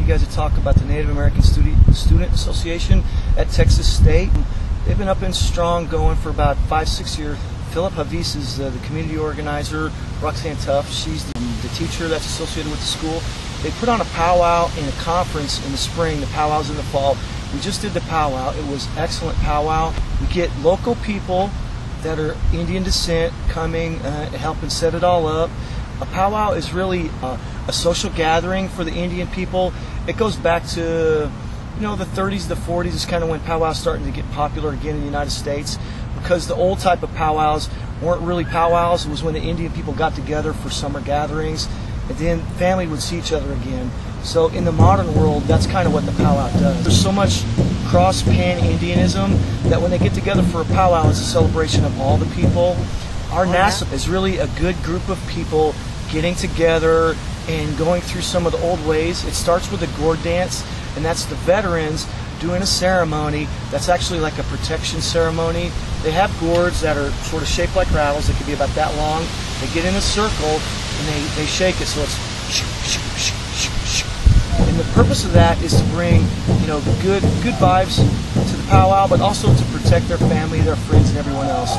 guys to talk about the Native American Student Association at Texas State. They've been up and strong, going for about 5-6 years. Philip Havis is the community organizer. Roxanne Tuff, she's the teacher that's associated with the school. They put on a powwow and a conference in the spring. The powwow's in the fall. We just did the powwow. It was excellent powwow. We get local people that are Indian descent coming helping set it all up. A powwow is really a social gathering for the Indian people. It goes back to the 30s, the 40s is kind of when powwows starting to get popular again in the United States, because the old type of powwows weren't really powwows. It was when the Indian people got together for summer gatherings, and then family would see each other again. So in the modern world, that's kind of what the powwow does. There's so much cross-pan-Indianism that when they get together for a powwow, it's a celebration of all the people. Our NASA is really a good group of people getting together and going through some of the old ways. It starts with a gourd dance, and that's the veterans doing a ceremony that's actually like a protection ceremony. They have gourds that are sort of shaped like rattles. They could be about that long. They get in a circle and they shake it so it's and the purpose of that is to bring good vibes to the powwow, but also to protect their family, their friends, and everyone else.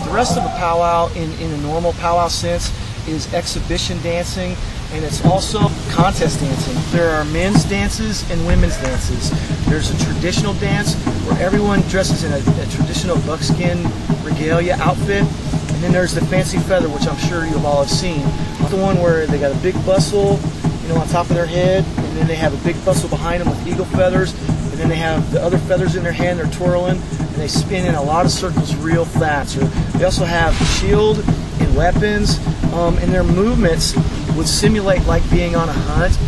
The rest of a powwow in a normal powwow sense is exhibition dancing, and it's also contest dancing. There are men's dances and women's dances. There's a traditional dance where everyone dresses in a traditional buckskin regalia outfit, and then there's the fancy feather, which I'm sure you all have seen. The one where they got a big bustle on top of their head, and then they have a big bustle behind them with eagle feathers, and then they have the other feathers in their hand, they're twirling, and they spin in a lot of circles real fast. They also have shield and weapons, and their movements would simulate like being on a hunt,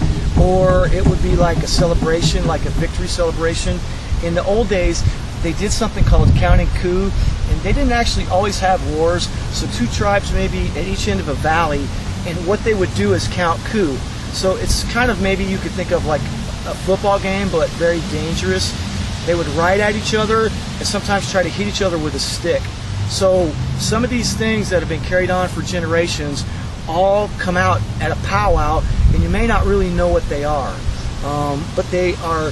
or it would be like a celebration, like a victory celebration. In the old days, they did something called counting coup, and they didn't actually always have wars, so two tribes maybe at each end of a valley, and what they would do is count coup. So it's kind of, maybe you could think of like a football game, but very dangerous. They would ride at each other and sometimes try to hit each other with a stick. So some of these things that have been carried on for generations all come out at a powwow, and you may not really know what they are, but they are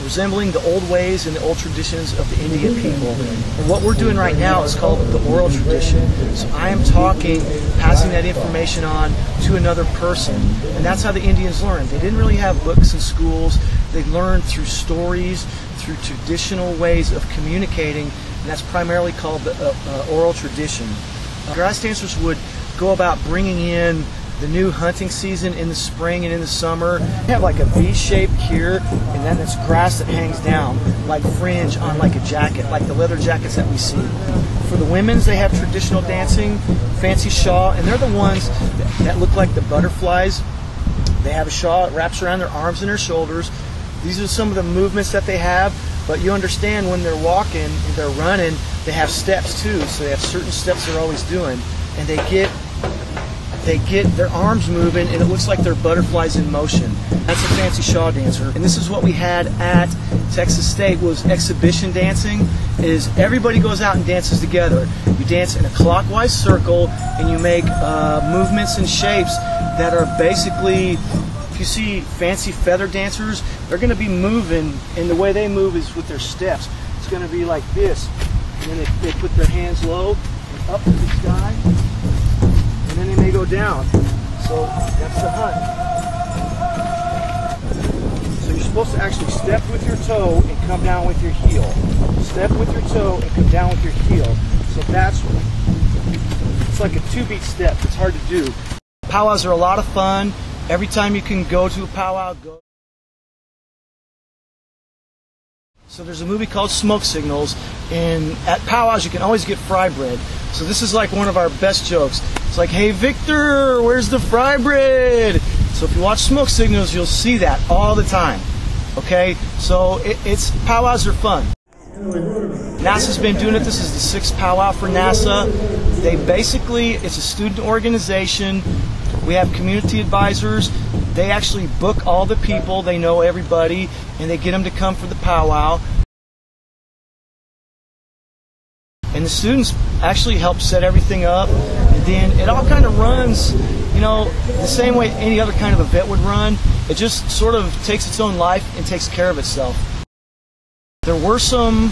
resembling the old ways and the old traditions of the Indian people. And what we're doing right now is called the oral tradition. So I am talking, passing that information on to another person. And that's how the Indians learned. They didn't really have books in schools. They learned through stories, through traditional ways of communicating, and that's primarily called the oral tradition. Grass dancers would go about bringing in the new hunting season in the spring and in the summer. They have like a V shape here, and then it's grass that hangs down like fringe on like a jacket, like the leather jackets that we see. For the women's, they have traditional dancing, fancy shawl, and they're the ones that look like the butterflies. They have a shawl that wraps around their arms and their shoulders. These are some of the movements that they have, but you understand when they're walking and they're running, they have steps too, so they have certain steps they're always doing, and they get their arms moving, and it looks like they're butterflies in motion. That's a fancy shawl dancer. And this is what we had at Texas State, was exhibition dancing. Is everybody goes out and dances together. You dance in a clockwise circle, and you make movements and shapes that are basically, if you see fancy feather dancers, they're going to be moving, and the way they move is with their steps. It's going to be like this, and then they put their hands low and up to the sky, and then they may go down. So that's the hunt. So you're supposed to actually step with your toe and come down with your heel. Step with your toe and come down with your heel. So it's like a 2-beat step. It's hard to do. Powwows are a lot of fun. Every time you can go to a powwow, go. So there's a movie called Smoke Signals, and at powwows you can always get fry bread. So this is like one of our best jokes. It's like, hey Victor, where's the fry bread? So if you watch Smoke Signals, you'll see that all the time. Okay, so powwows are fun. NASA's been doing it. This is the 6th powwow for NASA. It's a student organization. We have community advisors. They actually book all the people. They know everybody, and they get them to come for the powwow. And the students actually help set everything up, and then it all kind of runs you know, the same way any other kind of event would run, it just sort of takes its own life and takes care of itself. There were some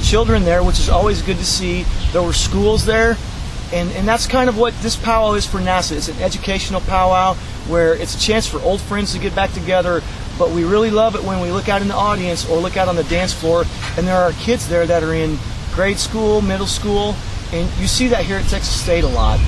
children there, which is always good to see. There were schools there, and that's kind of what this powwow is for NASA. It's an educational powwow where it's a chance for old friends to get back together, but we really love it when we look out in the audience or look out on the dance floor and there are kids there that are in grade school, middle school, and you see that here at Texas State a lot.